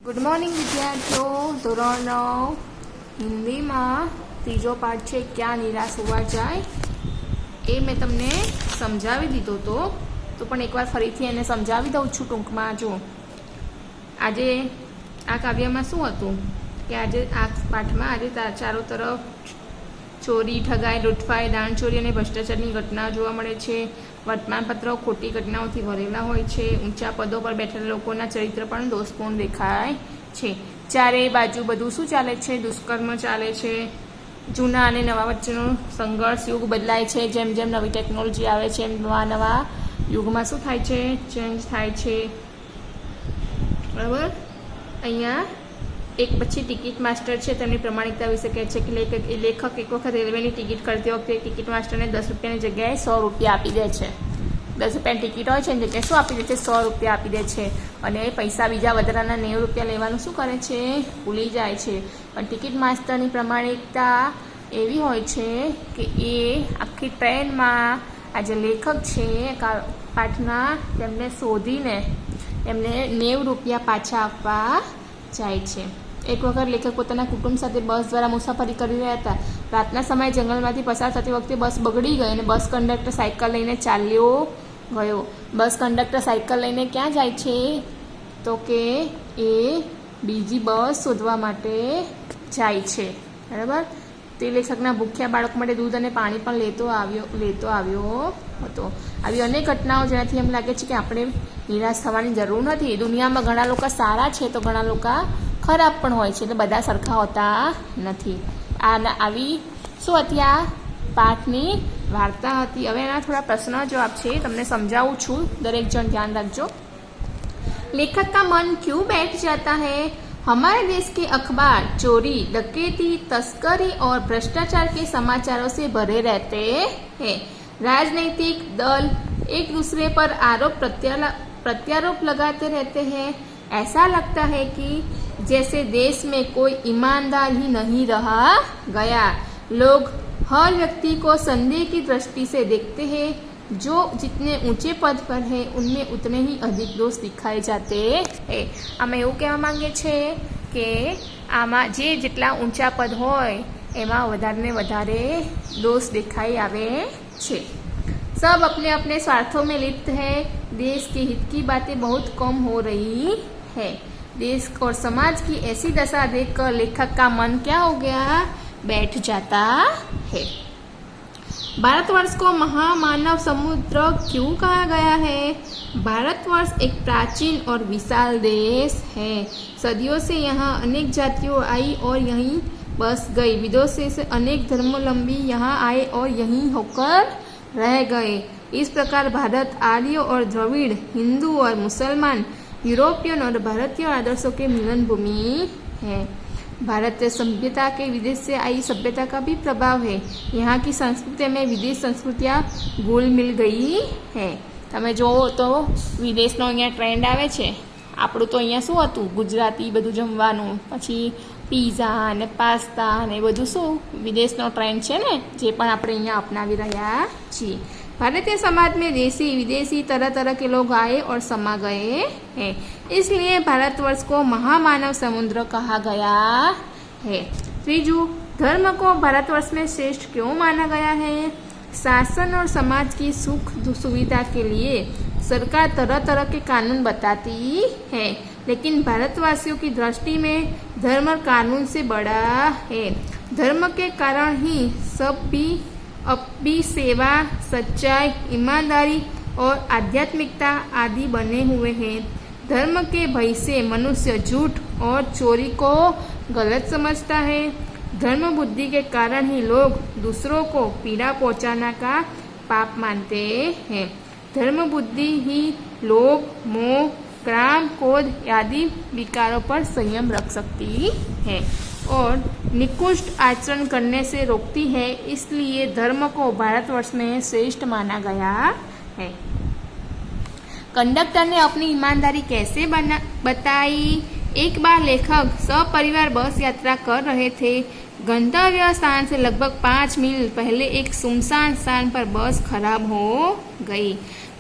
Good morning વિદ્યાર્થીઓ. ધોરણ 9 હિન્દીમાં ત્રીજો પાઠ છે ક્યાં નિરાશ હોવા જાય. એ મેં તમને સમજાવી દીધો તો પણ એકવાર ફરીથી એને સમજાવી દઉં છું ટૂંકમાં. જો આજે આ કાવ્યમાં શું હતું કે આજે આ પાઠમાં આજે ચારો તરફ ચોરી, ઠગાઈ, લૂંટફાટ, દાણચોરી અને ભ્રષ્ટાચારની ઘટના જોવા મળે છે. વર્તમાનપત્રો ખોટી ઘટનાઓથી ભરેલા હોય છે. ઊંચા પદો પર બેઠેલા લોકોના ચરિત્ર પણ દોષપૂર્ણ દેખાય છે. ચારે બાજુ બધું શું ચાલે છે? દુષ્કર્મ ચાલે છે. જૂના અને નવા વચ્ચેનો સંઘર્ષ, યુગ બદલાય છે. જેમ જેમ નવી ટેકનોલોજી આવે છે એમ નવા યુગમાં શું થાય છે? ચેન્જ થાય છે. બરાબર. અહીંયા એક પછી ટિકિટ માસ્ટર છે, તેમની પ્રમાણિકતા વિશે કહે છે કે લેખક એક વખત રેલવેની ટિકિટ કરતી વખતે ટિકિટ માસ્ટરને 10 રૂપિયાની જગ્યાએ 100 રૂપિયા આપી દે છે. 10 રૂપિયાની ટિકિટ હોય છે એની જગ્યાએ શું આપી દે છે? 100 રૂપિયા આપી દે છે. અને પૈસા બીજા વધારાના 90 રૂપિયા લેવાનું શું કરે છે? ભૂલી જાય છે. પણ ટિકિટ માસ્ટરની પ્રમાણિકતા એવી હોય છે કે એ આખી ટ્રેનમાં આ જે લેખક છે પાઠના તેમને શોધીને એમને 90 રૂપિયા પાછા આપવા જાય છે. એક વખત લેખક પોતાના કુટુંબ સાથે બસ દ્વારા મુસાફરી કરી રહ્યા હતા. રાતના સમયે જંગલમાંથી પસાર થતી વખતે બસ બગડી ગઈ અને બસ કંડક્ટર સાયકલ લઈને ચાલ્યો ગયો. બસ કંડક્ટર સાયકલ લઈને ક્યાં જાય છે? તો કે એ બીજી બસ શોધવા માટે જાય છે. બરાબર. તે લેખકના ભૂખ્યા બાળકો માટે દૂધ અને પાણી પણ લેતો આવ્યો હતો. આવી અનેક ઘટનાઓ જેનાથી એમ લાગે છે કે આપણે નિરાશ થવાની જરૂર નથી. દુનિયામાં ઘણા લોકો સારા છે તો ઘણા લોકો ખરાબ પણ હોય છે, એટલે બધા સરખા હોતા નથી. આવી શું હતી? આ પાઠની વાર્તા હતી. હવે એના થોડા પ્રશ્ન જવાબ છે, તમને સમજાવું છું. દરેક જણ ધ્યાન રાખજો. लेखक का मन क्यों बैठ जाता है? हमारे देश के अखबार चोरी, डकैती, तस्करी और भ्रष्टाचार के समाचारों से भरे रहते हैं. राजनीतिक दल एक दूसरे पर आरोप प्रत्यारोप लगाते रहते हैं. ऐसा लगता है कि जैसे देश में कोई ईमानदार ही नहीं रहा गया. लोग हर व्यक्ति को संदेह की दृष्टि से देखते हैं. जो जितने ऊंचे पद पर है उनमें उतने ही अधिक दोष दिखाए जाते हैं. આમાં એવું કહેવા માંગે છે કે આમાં જેટલા ઊંચા પદ હોય એમાં વધારે ને વધારે દોષ દેખાઈ આવે છે. सब अपने अपने स्वार्थों में लिप्त है. देश के हित की बातें बहुत कम हो रही है. देश और समाज की ऐसी दशा देखकर लेखक का मन क्या हो गया? बैठ जाता है. भारतवर्ष को महामानव समुद्र क्यों कहा गया है? भारतवर्ष एक प्राचीन और विशाल देश है. सदियों से यहाँ अनेक जातियों आई और यहीं बस गई. विदेशों से अनेक धर्मावलंबी यहाँ आए और यहीं होकर रह गए. इस प्रकार भारत आर्य और द्रविड़, हिंदू और मुसलमान, यूरोपियन और भारतीय आदर्शों के मिलन भूमि है. भारतीय सभ्यता के विदेश से आई सभ्यता का भी प्रभाव है. यहाँ की संस्कृति में विदेश संस्कृतियाँ घुल मिल गई है. તમે જોવો તો વિદેશનો અહીંયા ટ્રેન્ડ આવે છે. આપણું તો અહીંયા શું હતું? ગુજરાતી બધું જમવાનું, પછી પીઝા અને પાસ્તા અને બધું શું વિદેશનો ટ્રેન્ડ છે ને, જે પણ આપણે અહીંયા અપનાવી રહ્યા છીએ. भारतीय समाज में देशी विदेशी तरह तरह के लोग आए और समा गए हैं. इसलिए भारतवर्ष को महामानव समुद्र कहा गया है. त्रीजू, धर्म को भारतवर्ष में श्रेष्ठ क्यों माना गया है? शासन और समाज की सुख सुविधा के लिए सरकार तरह तरह के कानून बताती है, लेकिन भारतवासियों की दृष्टि में धर्म कानून से बड़ा है. धर्म के कारण ही सब भी सेवा, सच्चाई, ईमानदारी और आध्यात्मिकता आदि बने हुए हैं. धर्म के भय से मनुष्य झूठ और चोरी को गलत समझता है. धर्म बुद्धि के कारण ही लोग दूसरों को पीड़ा पहुंचाना का पाप मानते हैं. धर्म बुद्धि ही लोभ, मोह, काम, क्रोध आदि विकारों पर संयम रख सकती है और निकृष्ट आचरण करने से रोकती है. इसलिए धर्म को भारतवर्ष में श्रेष्ठ माना गया है. कंडक्टर ने अपनी ईमानदारी कैसे बताई? एक बार लेखक सपरिवार बस यात्रा कर रहे थे. गंतव्य स्थान से लगभग 5 मील पहले एक सुनसान स्थान पर बस खराब हो गई.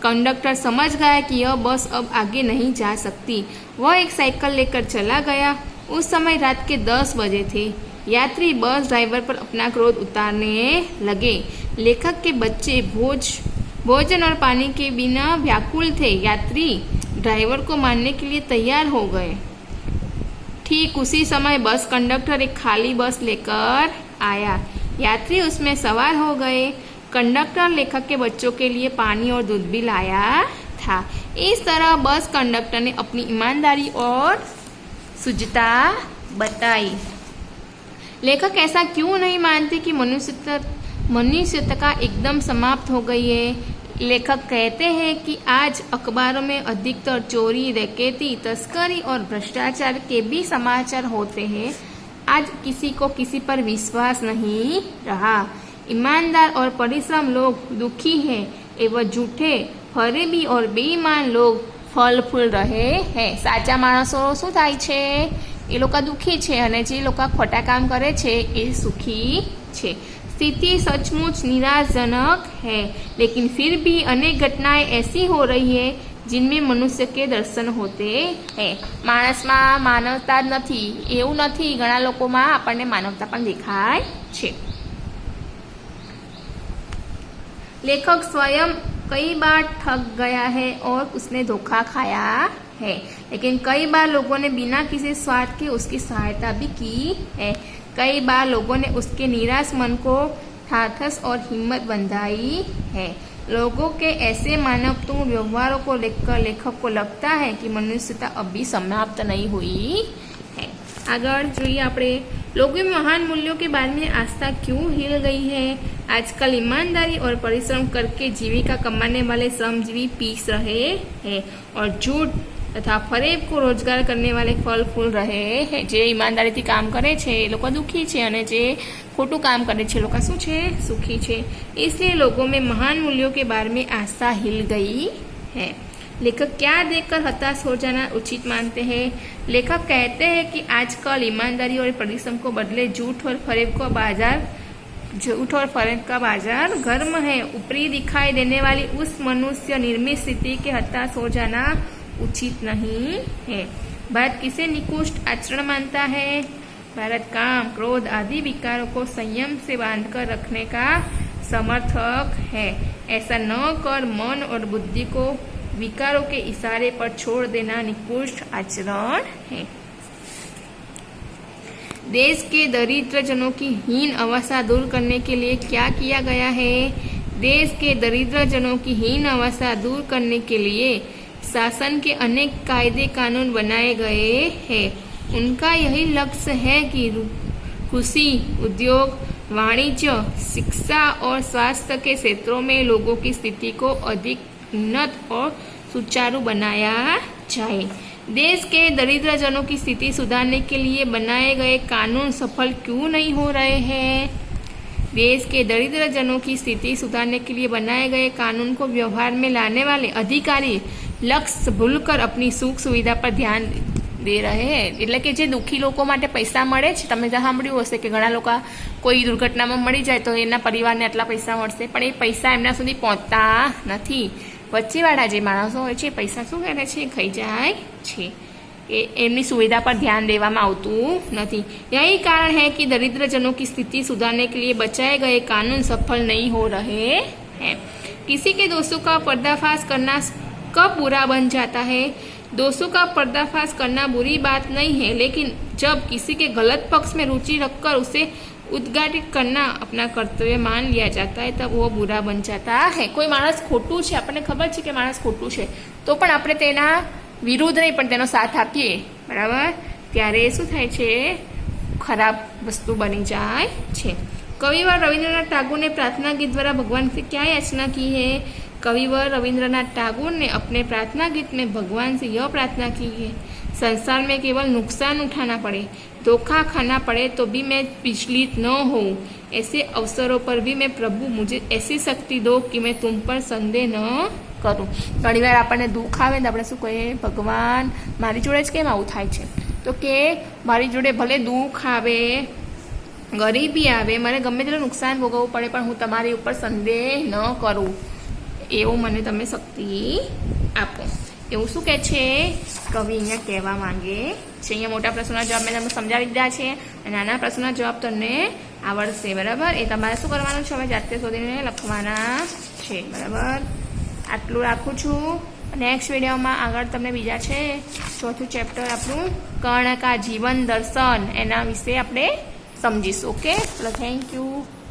कंडक्टर समझ गया कि यह बस अब आगे नहीं जा सकती। वह एक साइकिल लेकर चला गया। उस समय रात के 10 बजे थे। यात्री बस ड्राइवर पर अपना क्रोध उतारने लगे। लेखक के बच्चे भोजन और पानी के बिना व्याकुल थे। यात्री ड्राइवर को मारने के लिए तैयार हो गए। ठीक उसी समय बस कंडक्टर एक खाली बस लेकर आया। यात्री उसमें सवार हो गए। कंडक्टर लेखक के बच्चों के लिए पानी और दूध भी लाया था। इस तरह बस कंडक्टर ने अपनी ईमानदारी और शुद्धता बताई। लेखक ऐसा क्यों नहीं मानते कि मनुष्यता एकदम समाप्त हो गई है। लेखक कहते हैं कि आज अखबारों में अधिकतर चोरी, डकैती, तस्करी और भ्रष्टाचार के भी समाचार होते हैं। आज किसी को किसी पर विश्वास नहीं रहा। ईमानदार और परिश्रम लोग दुखी हैं एवं झूठे, फरेबी और बेईमान लोग फल फूल रहे हैं। साचा माणसो શું થાય છે? એ લોકો દુઃખી છે અને જે લોકો ખોટા કામ કરે છે એ સુખી છે। स्थिति सचमुच निराशजनक है, लेकिन फिर भी अनेक घटनाएं ऐसी हो रही है जिनमें मनुष्य के दर्शन होते हैं। माणसમાં માનવતા જ નથી એવું નથી, ઘણા લોકોમાં આપણને માનવતા પણ દેખાય છે। लेखक स्वयं कई बार ठग गया है और उसने धोखा खाया है, लेकिन कई बार लोगों ने बिना किसी स्वार्थ के उसकी सहायता भी की है। कई बार लोगों ने उसके निराश मन को ठाठस और हिम्मत बंधाई है। लोगों के ऐसे मानवपूर्ण व्यवहारों को देखकर लेखक को लगता है कि मनुष्यता अभी समाप्त नहीं हुई है। आगे જોઈએ આપણે लोगों में महान मूल्यों के बारे में आस्था क्यों हिल गई है। आजकल ईमानदारी और परिश्रम करके जीविका कमाने वाले श्रमजीवी पीस रहे हैं और झूठ तथा फरेब को रोजगार करने वाले फल फूल रहे हैं। जे ईमानदारीथी काम करे छे ए लोग दुखी छे अने जे खोटू काम करे छे लोग शुं छे? सुखी छे। इसलिए लोगों में महान मूल्यों के बारे में आस्था हिल गई है। लेखक क्या देखकर हताश हो जाना उचित मानते हैं? लेखक कहते हैं कि आजकल ईमानदारी और परिश्रम को बदले झूठ और फरेब का बाजार गर्म है। ऊपरी दिखाई देने वाली उस मनुष्य निर्मित स्थिति के हताश हो जाना उचित नहीं है। भारत किसे निकृष्ट आचरण मानता है? भारत काम, क्रोध आदि विकारों को संयम से बांधकर रखने का समर्थक है। ऐसा न कर मन और बुद्धि को विकारों के इशारे पर छोड़ देना निकृष्ट आचरण है। देश के दरिद्र जनों की हीन अवस्था दूर करने के लिए क्या किया गया है? देश के दरिद्र जनों की हीन अवस्था दूर करने के लिए शासन के अनेक कायदे कानून बनाए गए हैं। उनका यही लक्ष्य है कि कृषि, उद्योग, वाणिज्य, शिक्षा और स्वास्थ्य के क्षेत्रों में लोगों की स्थिति को अधिक उन्नत और सुचारू बनाया जाए। देश के दरिद्र जनों की स्थिति सुधारने के लिए बनाए गए कानून सफल क्यों नहीं हो रहे हैं? देश के दरिद्र जनों की स्थिति सुधारने के लिए बनाए गए कानून को व्यवहार में लाने वाले अधिकारी लक्ष्य भूलकर अपनी सुख सुविधा पर ध्यान दे रहे हैं। એટલે કે જે દુઃખી લોકો માટે પૈસા મળે છે, તમે જ્યાં સાંભળ્યું હશે કે ઘણા લોકો કોઈ દુર્ઘટનામાં મળી જાય તો એના પરિવારને આટલા પૈસા મળશે, પણ એ પૈસા એમના સુધી પહોંચતા નથી। વચ્ચેવાળા જે માણસો હોય છે પૈસા શું કરે છે? ખાઈ જાય છે। એમની સુવિધા પર ध्यान देવામાં આવતું નથી। यही कारण है कि दरिद्र जनों की स्थिति सुधारने के लिए बचाए गए कानून सफल नहीं हो रहे हैं। किसी के दोषों का पर्दाफाश करना कब बुरा बन जाता है? दोषों का पर्दाफाश करना बुरी बात नहीं है, लेकिन जब किसी के गलत पक्ष में रुचि रखकर उसे उद्घाटित करना अपना कर्तव्य मान लिया जाता है तब वो बुरा बन जाता है। कोई माणस खोटू है, आपने खबर है कि माणस खोटू है तो पण आपणे तेना विरुद्ध नहीं पण तेनो साथ आपीए, बराबर, त्यारे शुं थाय छे? खराब वस्तु बनी जाए छे। कविवर रविन्द्रनाथ टैगोर ने प्रार्थना गीत द्वारा भगवान से क्या याचना की है? कविवर रविन्द्रनाथ टैगोर ने अपने प्रार्थना गीत में भगवान से यह प्रार्थना की है, संसार में केवल नुकसान उठाना पड़े, धोखा खाना पड़े तो भी मैं विचलित न हूँ। ऐसे अवसरों पर भी मैं प्रभु मुझे ऐसी शक्ति दो कि मैं तुम पर संदेह न करूँ। घणी वार आपने दुख आवे तो आपणे शुं कहीए? भगवान मारी जोड़े ज केम आवुं थाय छे? तो के मारी जोड़े भले दुख आवे, गरीबी आवे, मने गमे तेटલું नुकसान भोगवવું પડે પણ હું તમારી ઉપર संदेह न करूँ। એવું મને તમે શક્તિ આપો. એવું શું કહે છે કવિ અહીંયા કહેવા માંગે છે. અહીંયા મોટા પ્રશ્નોના જવાબ મેં તમને સમજાવી દીધા છે, અને નાના પ્રશ્નોના જવાબ તમને આવડશે. બરાબર, એ તમારે શું કરવાનું છે, હવે જાતે શોધીને લખવાના છે. બરાબર, આટલું રાખું છું. નેક્સ્ટ વિડીયોમાં આગળ તમને બીજા છે 4થું ચેપ્ટર આપણું કર્ણ કા જીવન દર્શન, એના વિશે આપણે સમજીશું. ઓકે, ચલો, થેન્ક યુ.